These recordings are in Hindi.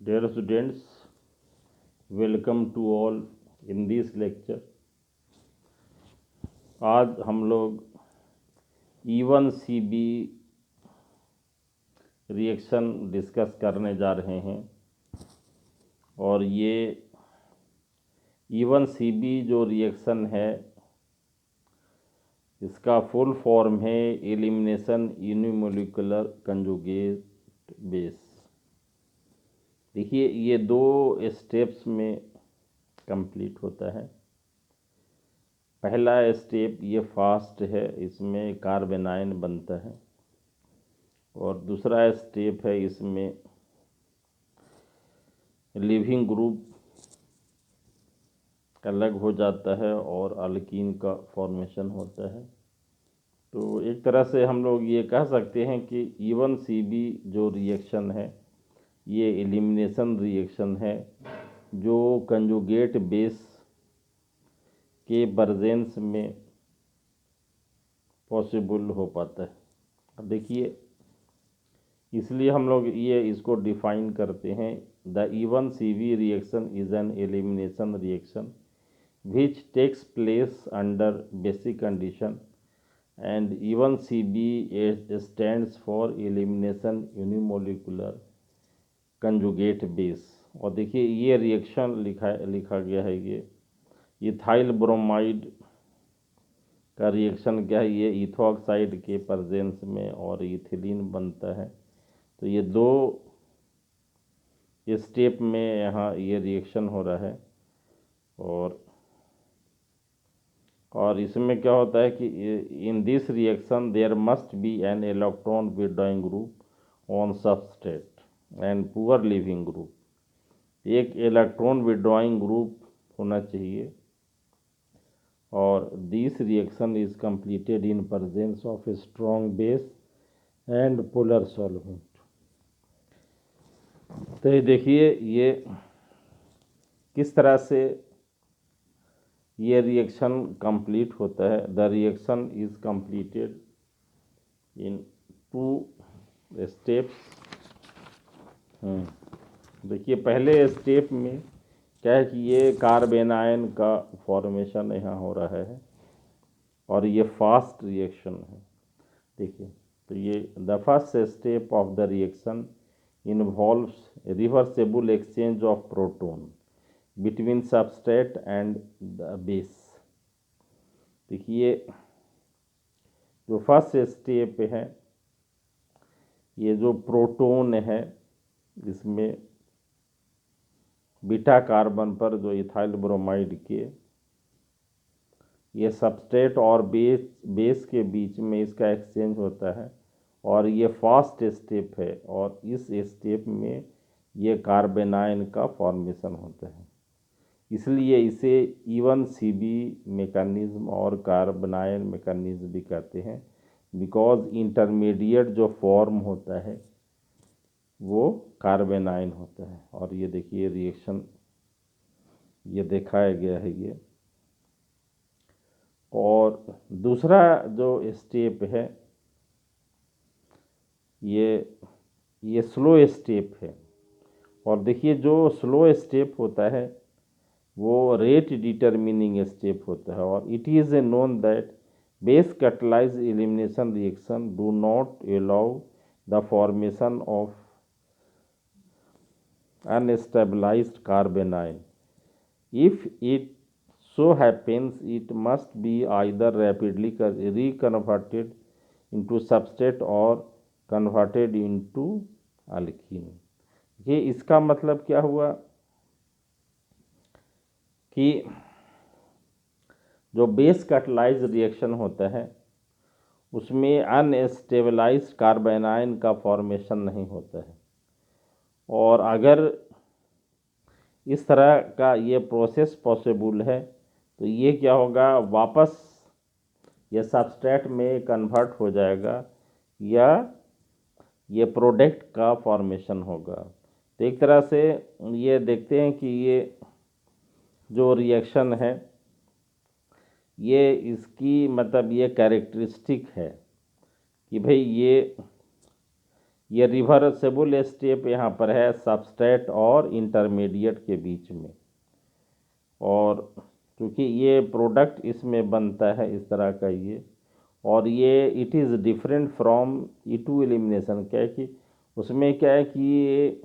Dear students, welcome to all in this lecture. आज हम लोग E1CB रिएक्शन डिस्कस करने जा रहे हैं और ये E1CB जो रिएक्शन है इसका फुल फॉर्म है एलिमिनेशन यूनिमोलिकुलर कंजुगेट बेस। देखिए ये दो स्टेप्स में कंप्लीट होता है। पहला स्टेप ये फास्ट है, इसमें कार्बेनाइन बनता है, और दूसरा स्टेप है इसमें लिविंग ग्रुप अलग हो जाता है और अल्कीन का फॉर्मेशन होता है। तो एक तरह से हम लोग ये कह सकते हैं कि E1CB जो रिएक्शन है ये एलिमिनेशन रिएक्शन है जो कंजुगेट बेस के प्रेजेंस में पॉसिबल हो पाता है। अब देखिए इसलिए हम लोग ये इसको डिफाइन करते हैं, the E1CB reaction is an elimination reaction which takes place under basic condition and E1CB stands for elimination unimolecular conjugate base। और देखिए ये रिएक्शन लिखा गया है, ये इथाइल ब्रोमाइड का रिएक्शन क्या है, ये इथोक्साइड के प्रेजेंस में और इथिलीन बनता है। तो ये दो स्टेप में यहाँ ये रिएक्शन हो रहा है और इसमें क्या होता है कि in this reaction there must be an electron withdrawing group on substrate and poor leaving group. एक इलेक्ट्रॉन विड्रॉइंग ग्रुप होना चाहिए और this reaction is completed in presence of a strong base and polar solvent. तो देखिए ये किस तरह से ये रिएक्शन कंप्लीट होता है। The reaction is completed in two steps. देखिए पहले स्टेप में क्या है कि ये कार्बेनाइन का फॉर्मेशन यहाँ हो रहा है और ये फास्ट रिएक्शन है। देखिए तो ये the first step of the reaction involves reversible exchange of proton between substrate and the base. देखिए जो फर्स्ट स्टेप है ये जो प्रोटॉन है इसमें बीटा कार्बन पर जो इथाइल ब्रोमाइड के ये सबस्ट्रेट और बेस के बीच में इसका एक्सचेंज होता है और ये फास्ट स्टेप है और इस स्टेप में ये कार्बेनाइन का फॉर्मेशन होता है। इसलिए इसे E1CB मैकेनिज्म और कार्बेनाइन मैकेनिज्म भी कहते हैं, बिकॉज इंटरमीडिएट जो फॉर्म होता है वो कार्बेनाइन होता है। और ये देखिए रिएक्शन ये दिखाया गया है ये। और दूसरा जो स्टेप है ये स्लो स्टेप है और देखिए जो स्लो स्टेप होता है वो रेट डिटर्मिनिंग स्टेप होता है और it is a known that base catalyse elimination reaction do not allow the formation of unstabilised कार्बेनाइन if it so happens it must be either rapidly reconverted into substrate or converted into alkene। ये इसका मतलब क्या हुआ कि जो बेस कैटलाइज रिएक्शन होता है उसमें अनस्टेबलाइज्ड कार्बेनाइन का फॉर्मेशन नहीं होता है और अगर इस तरह का ये प्रोसेस पॉसिबल है तो ये क्या होगा, वापस ये सबस्ट्रेट में कन्वर्ट हो जाएगा या ये प्रोडक्ट का फॉर्मेशन होगा। तो एक तरह से ये देखते हैं कि ये जो रिएक्शन है ये इसकी मतलब ये कैरेक्टरिस्टिक है कि भाई ये रिवर्सेबल स्टेप यहाँ पर है सबस्ट्रेट और इंटरमीडिएट के बीच में, और क्योंकि ये प्रोडक्ट इसमें बनता है इस तरह का ये, और ये it is different from E2 elimination. क्या है कि उसमें क्या है कि ये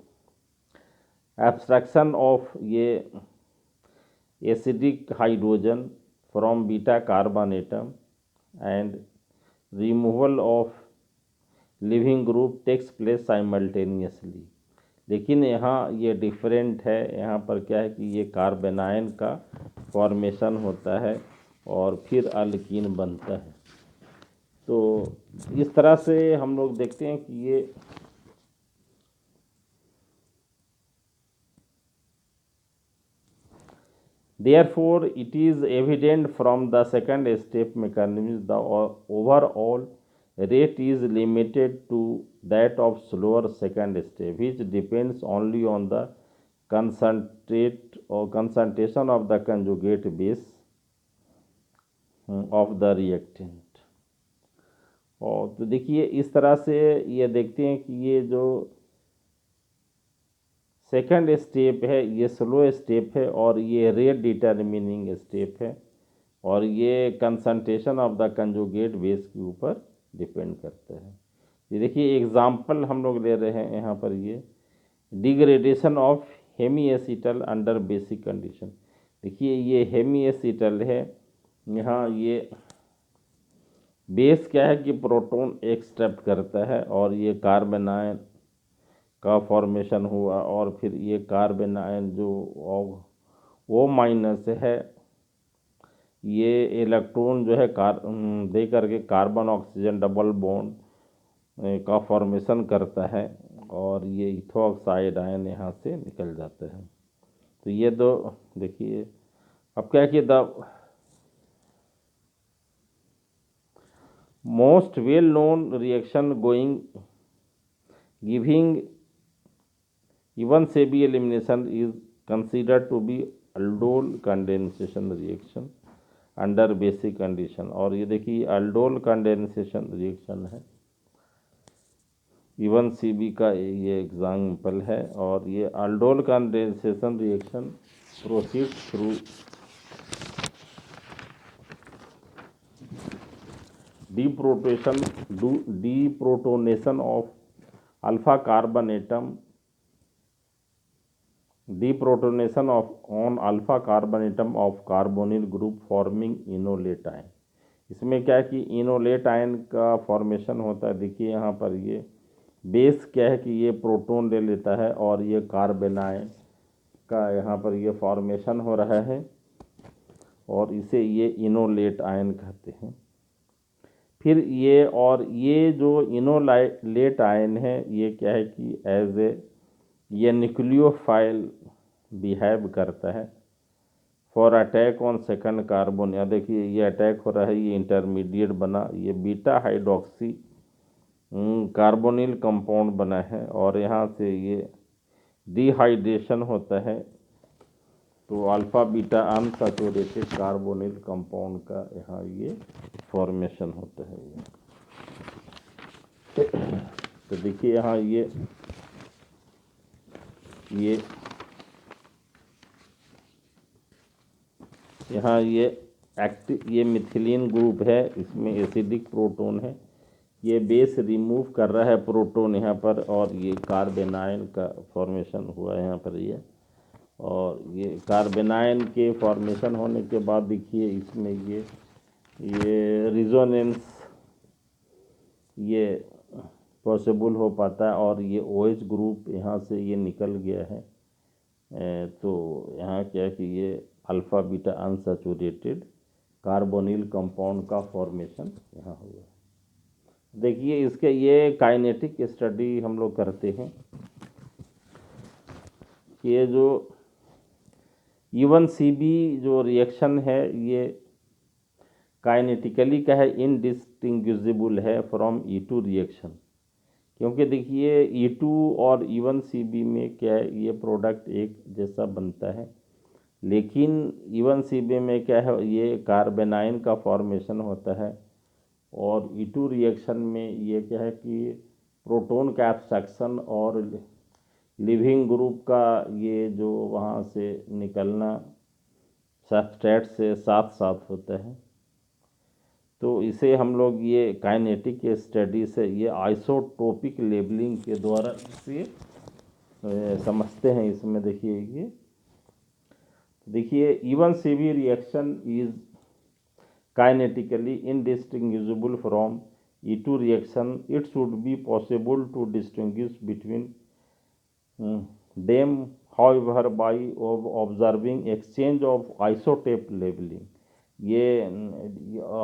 एब्स्ट्रैक्शन ऑफ ये acidic hydrogen from beta carbon atom and removal of leaving group takes place simultaneously. लेकिन यहाँ ये डिफरेंट है, यहाँ पर क्या है कि ये कार्बेनाइन का फॉर्मेशन होता है और फिर अल्कीन बनता है। तो इस तरह से हम लोग देखते हैं कि ये therefore it is evident from the second step mechanism the overall rate is limited to that of slower second step, which depends only on the concentrate or concentration of the conjugate base of the reactant। और तो देखिए इस तरह से ये देखते हैं कि ये जो सेकंड स्टेप है ये स्लो स्टेप है और ये रेट डिटर्मिनिंग स्टेप है, और ये concentration of the conjugate base के ऊपर डिपेंड करता है। ये देखिए एग्जांपल हम लोग ले रहे हैं यहाँ पर, ये degradation of hemi acetal under basic condition. देखिए ये हेमी एसिटल है, यहाँ ये बेस क्या है कि प्रोटॉन एक्सट्रैक्ट करता है और ये कार्बेनाइन का फॉर्मेशन हुआ, और फिर ये कार्बेनाइन जो O- है ये इलेक्ट्रॉन जो है दे करके कार्बन ऑक्सीजन डबल बॉन्ड का फॉर्मेशन करता है, और ये इथोक्साइड आयन यहाँ से निकल जाता है। तो ये दो देखिए अब क्या कि the most well known reaction going giving even Sebi elimination is considered to be aldol condensation reaction under basic condition। और ये देखिए aldol condensation reaction है, इवन Cb का ये एग्जाम्पल है, और ये aldol condensation reaction proceeds through deprotonation of alpha carbon atom deprotonation of on alpha carbon atom of carbonyl group forming enolate ion. इसमें क्या है कि इनोलेट आयन का फॉर्मेशन होता है। देखिए यहाँ पर ये बेस क्या है कि ये प्रोटॉन ले लेता है और ये कार्बेनाइन का यहाँ पर ये फॉर्मेशन हो रहा है, और इसे ये इनोलेट आयन कहते हैं। फिर ये और ये जो इनोलेट आयन है ये क्या है कि एज ए ये न्यूक्लियोफाइल बिहेव करता है for attack on second carbon. या देखिए ये अटैक हो रहा है, ये इंटरमीडिएट बना, ये बीटा हाइड्रोक्सी कार्बोनिल कंपाउंड बना है, और यहाँ से ये डिहाइड्रेशन होता है, तो alpha beta unsaturated carbonyl compound का यहाँ ये फॉर्मेशन होता है। तो देखिए यहाँ ये यहाँ ये मिथिलीन ग्रुप है, इसमें एसिडिक प्रोटॉन है, ये बेस रिमूव कर रहा है प्रोटॉन यहाँ पर, और ये कार्बेनाइन का फॉर्मेशन हुआ है यहाँ पर ये, और ये कार्बेनाइन के फॉर्मेशन होने के बाद देखिए इसमें ये रिजोनेंस ये पॉसिबल हो पाता है, और ये OH ग्रुप यहाँ से ये निकल गया है। तो यहाँ क्या है कि ये alpha beta unsaturated carbonyl compound का फॉर्मेशन यहाँ हुआ। देखिए इसके ये काइनेटिक स्टडी हम लोग करते हैं कि ये जो E1Cb जो रिएक्शन है ये काइनेटिकली क्या है इनडिस्टिंग्विजिबल है फ्रॉम E2 रिएक्शन, क्योंकि देखिए E2 और E1Cb में क्या है ये प्रोडक्ट एक जैसा बनता है, लेकिन E1Cb में क्या है ये कार्बेनाइन का फॉर्मेशन होता है, और E2 रिएक्शन में ये क्या है कि प्रोटॉन का एब्स्ट्रैक्शन और लिविंग ग्रुप का ये जो वहाँ से निकलना सबस्ट्रेट से साथ साथ होता है। तो इसे हम लोग ये काइनेटिक स्टडी से ये आइसोटोपिक लेबलिंग के द्वारा इसे समझते हैं। इसमें देखिए even CV reaction is kinetically indistinguishable from E2 reaction. It should be possible to distinguish between them, however, by observing exchange of isotope labeling. ये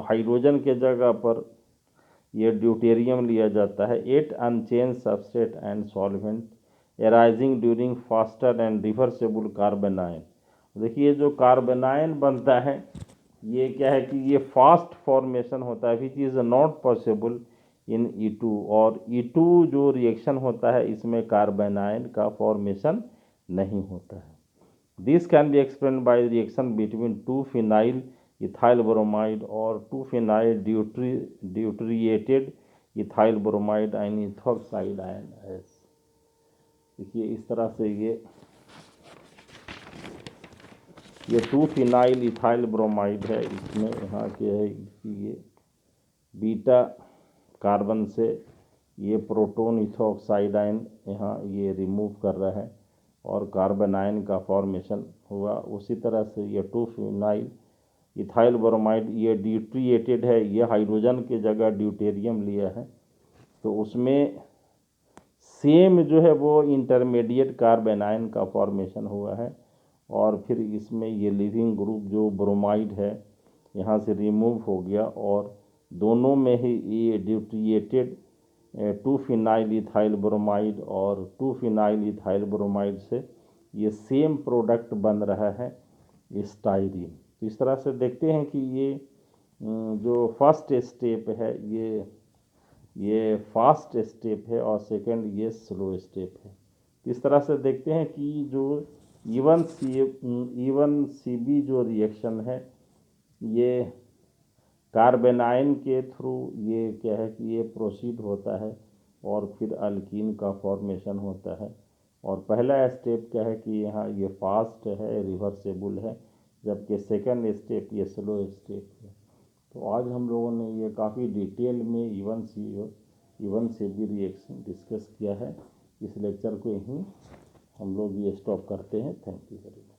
हाइड्रोजन के जगह पर ये ड्यूटेरियम लिया जाता है। 8 unchanged substrate and solvent arising during faster and reversible carbanion. देखिए जो कार्बेनाइन बनता है ये क्या है कि ये फास्ट फॉर्मेशन होता है, which is not possible in E2। और E2 जो रिएक्शन होता है इसमें कार्बेनाइन का फॉर्मेशन नहीं होता है। This can be explain by reaction between 2 phenyl ethyl bromide और 2 phenyl deuterated ethyl bromide and ethoxide ions. देखिए इस तरह से ये 2 फिनाइल इथाइल ब्रोमाइड है। इसमें यहाँ क्या है कि ये बीटा कार्बन से ये प्रोटॉन इथोक्साइड आयन यहाँ ये रिमूव कर रहा है और कार्बन आयन का फॉर्मेशन हुआ। उसी तरह से ये 2 फिनाइल इथाइल ब्रोमाइड ये ड्यूटरिएटेड है, ये हाइड्रोजन के जगह ड्यूटेरियम लिया है। तो उसमें सेम जो है वो इंटरमीडिएट कार्बन आयन का फॉर्मेशन हुआ है और फिर इसमें ये लिविंग ग्रुप जो ब्रोमाइड है यहाँ से रिमूव हो गया और दोनों में ही ये ड्यूटरिएटेड 2 फिनाइल इथाइल ब्रोमाइड और 2 फिनाइल इथाइल ब्रोमाइड से ये सेम प्रोडक्ट बन रहा है स्टाइरीन। तो इस तरह से देखते हैं कि ये जो फर्स्ट स्टेप है ये फास्ट स्टेप है और सेकंड ये स्लो स्टेप है। इस तरह से देखते हैं कि जो इवन सीबी जो रिएक्शन है ये कार्बेनाइन के थ्रू ये क्या है कि ये प्रोसीड होता है और फिर अल्कीन का फॉर्मेशन होता है। और पहला स्टेप क्या है कि यहाँ ये फास्ट है, रिवर्सेबल है, जबकि सेकंड स्टेप ये स्लो स्टेप है। तो आज हम लोगों ने ये काफ़ी डिटेल में इवन सीबी रिएक्शन डिस्कस किया है। इस लेक्चर को यहीं हम लोग ये स्टॉप करते हैं। Thank you very much.